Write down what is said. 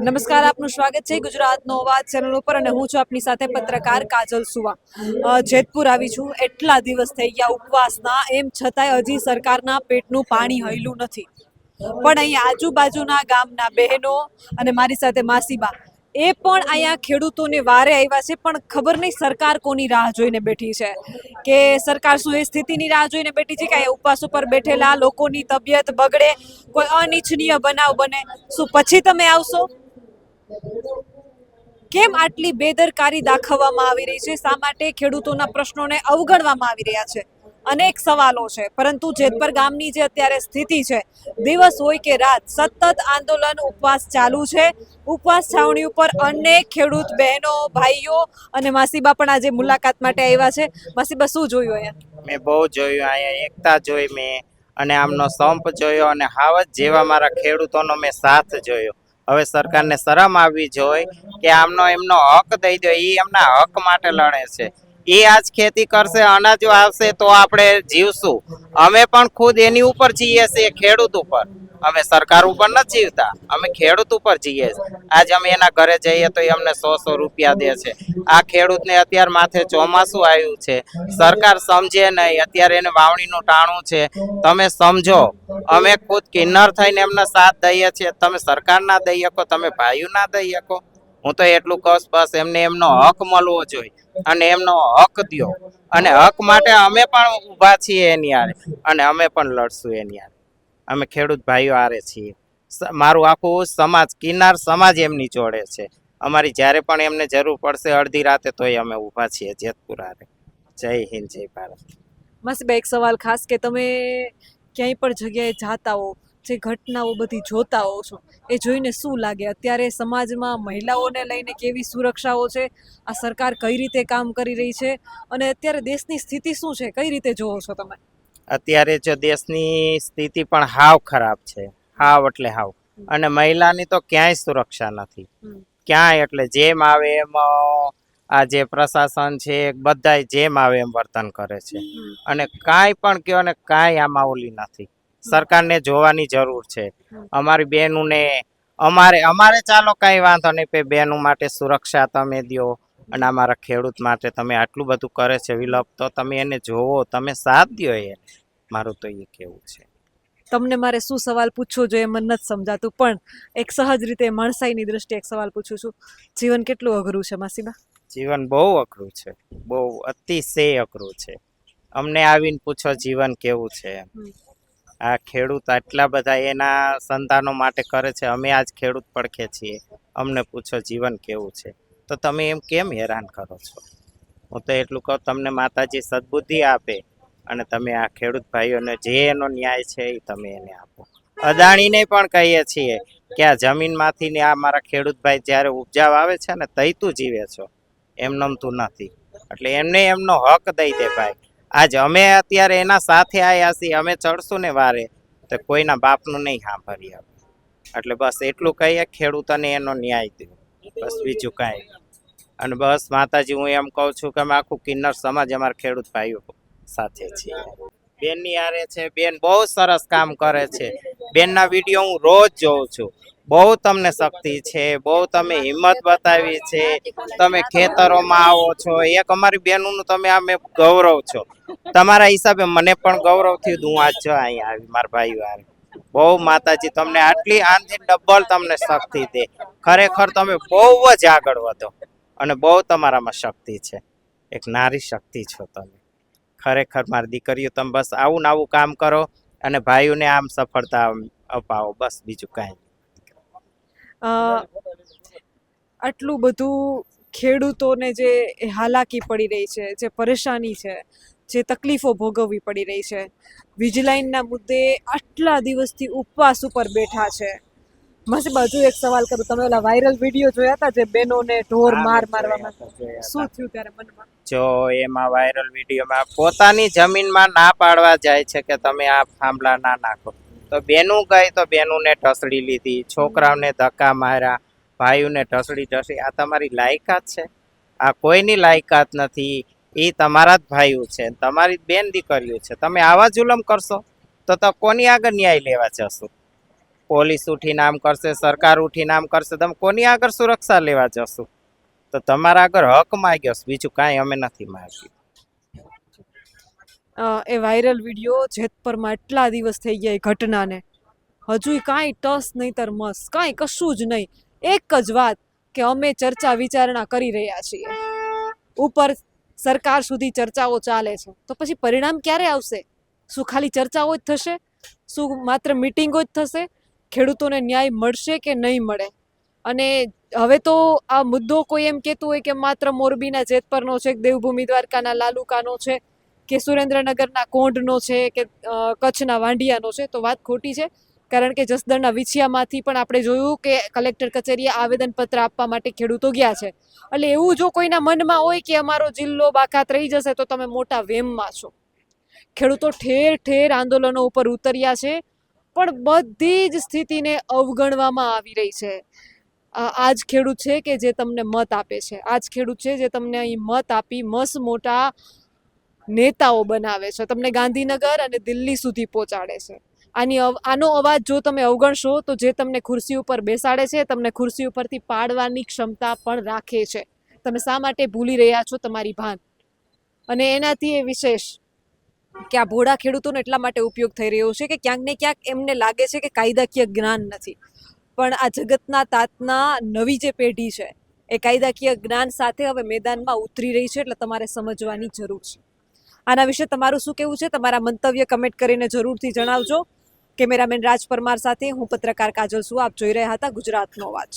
નમસ્કાર, આપનું સ્વાગત છે ગુજરાતનો અવાજ ચેનલ ઉપર અને હું છું આપની સાથે પત્રકાર કાજલ સુવા. જેતપુર આવી છું. એટલા દિવસ થઈ ગયા ઉપવાસના, એમ છતાંય હજી સરકારના પેટનું પાણી હયલું નથી. પણ અહીંયા આજુબાજુના ગામના બહેનો અને મારી સાથે માસીબા એ પણ અહીંયા ખેડૂતોને વારે આવ્યા છે, પણ ખબર નહીં સરકાર કોની રાહ જોઈને બેઠી છે, કે સરકાર શું એ સ્થિતિની રાહ જોઈને બેઠી છે કે અહીંયા ઉપવાસ ઉપર બેઠેલા લોકોની તબિયત બગડે, કોઈ અનિચ્છનીય બનાવ બને, શું પછી તમે આવશો? કેમ આટલી બેદરકારી દાખવવામાં આવી રહી છે? શા માટે ખેડૂતોના પ્રશ્નોને અવગણવામાં આવી રહ્યા છે? અનેક સવાલો છે, પરંતુ જેતપર ગામની જે અત્યારે સ્થિતિ છે, દિવસ હોય કે રાત સતત આંદોલન ઉપવાસ ચાલુ છે. ઉપવાસ છાવણી ઉપર અનેક ખેડૂત બહેનો, ભાઈઓ અને માસીબા પણ આજે મુલાકાત માટે આવ્યા છે. માસીબા, શું જોયું અહીંયા? મેં બહુ જોયું, અહીંયા એકતા જોઈ મેં, અને આમનો સંપ જોયો, અને હાવજ જેવા મારા ખેડૂતોનો મેં સાથ જોયો. હવે સરકારને શરમ આવવી જોઈએ કે આમનો એમનો હક દઈ દો. એ એમના હક માટે લડે છે. એ આજ ખેતી કરશે, અનાજો આવશે તો આપણે જીવશું. અમે પણ ખુદ એની ઉપર જીવીએ છીએ, ખેડૂત ઉપર. અમે સરકાર ઉપર નથી જીવતા, અમે ખેડૂત ઉપર જીવીએ છીએ. આજ અમે એના ઘરે જઈએ તો એ અમને 100 રૂપિયા દે છે. આ ખેડૂતને અત્યારે માથે ચોમાસું આવ્યું છે, સરકાર સમજે નહીં. અત્યારે એને વાવણીનું ટાણું છે, તમે સમજો. અમે ખુદ કિન્નર થઈને એમને સાથ દઈએ છીએ, તમે સરકાર ના દઈ શકો, તમે ભાઈઓ ના દઈ શકો. હું તો એટલું કહું, બસ એમને એમનો હક મળવો જોઈએ, અને એમનો હક દો. અને હક માટે અમે પણ ઊભા છીએ એની હારે, અને અમે પણ લડશું એની હારે. અમે ખેડૂત ભાઈઓ હારે છીએ. મારું આખું સમાજ, કિન્નર સમાજ એમની જોડે છે. અમારી જ્યારે પણ એમને જરૂર પડશે અડધી રાતે, તોય અમે ઊભા છીએ જેતપુર હારે. જય હિન્દ, જય ભારત. માસીબા, એક સવાલ ખાસ, કે તમે ક્યાંય પણ જગ્યાએ જાતા હો, જે ઘટનાઓ બધી જોતા હો છો, એ જોઈને શું લાગે? અત્યારે સમાજમાં મહિલાઓને લઈને કેવી સુરક્ષાઓ છે? આ સરકાર કઈ રીતે કામ કરી રહી છે? અને અત્યારે દેશની સ્થિતિ શું છે, કઈ રીતે જોવો છો તમે? અત્યારે જો દેશની સ્થિતિ પણ હાવ ખરાબ છે, હાવ એટલે હાવ. અને મહિલાની તો ક્યાંય સુરક્ષા નથી, ક્યાંય. એટલે જેમ આવે એમ આ જે પ્રશાસન છે, બધાય જેમ આવે એમ વર્તન કરે છે. અને કાંઈ પણ કયો ને, કાંઈ આમાં ઓલી નથી. સરકારને જોવાની જરૂર છે. અમારી બહેનોને, અમારે ચાલો કાંઈ વાંધો નહીં, બહેનો માટે સુરક્ષા તમે દો. અને અમારા ખેડૂત માટે તમે આટલું બધું કરે છે વિલપ, તો તમે એને જોવો, તમે સાથ દો. એ મારું તો એ કેવું છે. તમને મારે શું સવાલ પૂછવો જોઈએ મને નથી સમજાતું, પણ એક સહજ રીતે માણસાઈની દ્રષ્ટિએ એક સવાલ પૂછું છું. જીવન કેટલું અઘરું છે માસીબા? જીવન બહુ અઘરું છે, બહુ અતિશય અઘરું છે. અમને આવીને પૂછો જીવન કેવું છે. આ ખેડૂત આટલા બધા એના સંતાનો માટે કરે છે, અમે આજ ખેડૂત પડખે છીએ. અમને પૂછો જીવન કેવું છે, તો તમે એમ કેમ હેરાન કરો છો? હું તો એટલું કહું, તમને માતાજી સદબુદ્ધિ આપે, અને તમે આ ખેડૂત ભાઈઓને જે એનો ન્યાય છે એ તમે એને આપો. અદાણીને પણ કહીએ છીએ કે આ જમીનમાંથી ને આ મારા ખેડૂત ભાઈ જ્યારે ઉપજાવ આવે છે ને, તઈ તું જીવે છો, એમ નમતું નથી. એટલે એમને એમનો હક દઈ દે ભાઈ. આજ અમે અત્યારે એના સાથે આવ્યા છીએ, અમે ચડશું ને વારે, તો કોઈના બાપનું નહીં સાંભળીએ. એટલે બસ એટલું કહીએ, ખેડૂતોને એનો ન્યાય દો, બસ બીજું કાંઈ. અને બસ માતાજી, હું એમ કહું છું કે અમે આખું કિન્નર સમાજ અમારા ખેડૂત ભાઈઓ સાથે છીએ. બેનની હારે છે, બેન બહુ સરસ કામ કરે છે. બેનના વિડીયો હું રોજ જોઉં છું. બહુ તમને શક્તિ છે, બહુ તમે હિંમત બતાવી છે. તમે ખેતરોમાં આવો છો, એક અમારી બહેનોનું તમે આમે ગૌરવ છો. તમારા હિસાબે મને પણ ગૌરવ થયું. હું આજ જો અહીંયા આવી મારા ભાઈઓ હારે. બહુ માતાજી તમને આટલી આનથી ડબલ તમને શક્તિ દે. ખરેખર તમે બહુ જ આગળ વધો, અને બહુ તમારામાં શક્તિ છે. એક નારી શક્તિ છો તમે. ખરેખર મારી દીકરીઓ, તમે બસ આવું ને આવું કામ કરો, અને ભાઈઓને આમ સફળતા અપાવો, બસ બીજું કાંઈ. આટલું બધું ખેડૂતોને જે હાલાકી પડી રહી છે, જે પરેશાની છે, જે તકલીફો ભોગવવી પડી રહી છે, વીજલાઈનના મુદ્દે આટલા દિવસથી ઉપવાસ ઉપર બેઠા છે. માસી, બાજુ એક સવાલ કરું, તમે ઓલા વાયરલ વિડીયો જોયા હતા જે બેનોને ઢોર મારવામાં? શું થયું ત્યારે મનમાં? જો એમાં વાયરલ વિડીયોમાં પોતાની જમીનમાં ના પાડવા જાય છે કે તમે આ થાંભલા ના નાખો, તો બેનું ગઈ તો બેનુંને ઢસડી લીધી, છોકરાઓને ધક્કા માર્યા, ભાઈઓને ઢસડી. આ તમારી લાયકાત છે? આ કોઈની લાયકાત નથી. એ તમારા જ ભાઈઓ છે, તમારી બેન દીકરીઓ છે. તમે આવા જુલમ કરશો તો કોની આગળ ન્યાય લેવા જશો? પોલીસ ઉઠીને આમ કરશે, સરકાર ઉઠીને આમ કરશે, તમે કોની આગળ સુરક્ષા લેવા જશો? તો તમારા આગળ હક માગ્યો છે, બીજું કાંઈ અમે નથી માગ્યું. એ વાયરલ વિડીયો જેતપુરમાં એટલા દિવસ થઈ ગયા એ ઘટનાને, હજુય કાંઈ ટસ નહીંતર મસ, કાંઈ કશું જ નહીં. એક જ વાત કે અમે ચર્ચા વિચારણા કરી રહ્યા છીએ, ઉપર સરકાર સુધી ચર્ચાઓ ચાલે છે. તો પછી પરિણામ ક્યારે આવશે? શું ખાલી ચર્ચાઓ જ થશે? શું માત્ર મિટિંગો જ થશે? ખેડૂતોને ન્યાય મળશે કે નહીં મળે? અને હવે તો આ મુદ્દો કોઈ એમ કહેતું હોય કે માત્ર મોરબીના જેતપરનો છે, દેવભૂમિ દ્વારકાના લાલુકાનો છે, કે સુરેન્દ્રનગરના કોંઢનો છે, કે કચ્છના વાંઢિયાનો છે, તો વાત ખોટી છે. કારણ કે જસદણના વિછિયામાંથી પણ આપણે જોયું કે કલેક્ટર કચેરીએ આવેદનપત્ર આપવા માટે ખેડૂતો ગયા છે. એટલે એવું જો કોઈના મનમાં હોય કે અમારો જિલ્લો બાકાત રહી જશે તો તમે મોટા વેમમાં છો. ખેડૂતો ઠેર ઠેર આંદોલનો ઉપર ઉતર્યા છે, પણ બધી જ સ્થિતિને અવગણવામાં આવી રહી છે. આ જ ખેડૂત છે કે જે તમને મત આપે છે, આ જ ખેડૂત છે જે તમને અહીં મત આપી મસ મોટા નેતાઓ બનાવે છે, તમને ગાંધીનગર અને દિલ્હી સુધી પહોંચાડે છે. આનો અવાજ જો તમે અવગણશો તો જે તમને ખુરશી ઉપર બેસાડે છે તમને ખુરશી ઉપરથી પાડવાની ક્ષમતા પણ રાખે છે. તમે શા માટે ભૂલી રહ્યા છો તમારી ભાન? અને એનાથી એ વિશેષ કે આ ભોળા ખેડૂતોનો એટલા માટે ઉપયોગ થઈ રહ્યો છે કે ક્યાંક ને ક્યાંક એમને લાગે છે કે કાયદાકીય જ્ઞાન નથી. પણ આ જગતના તાતના નવી જે પેઢી છે એ કાયદાકીય જ્ઞાન સાથે હવે મેદાનમાં ઉતરી રહી છે, એટલે તમારે સમજવાની જરૂર છે. આના વિશે તમારું શું કહેવું છે? તમારા મંતવ્ય કમેન્ટ કરીને જરૂરથી જણાવજો. કેમેરામેન રાજ પરમાર સાથે હું પત્રકાર કાજલ સુવા. આપ જોઈ રહ્યા હતા ગુજરાતનો અવાજ.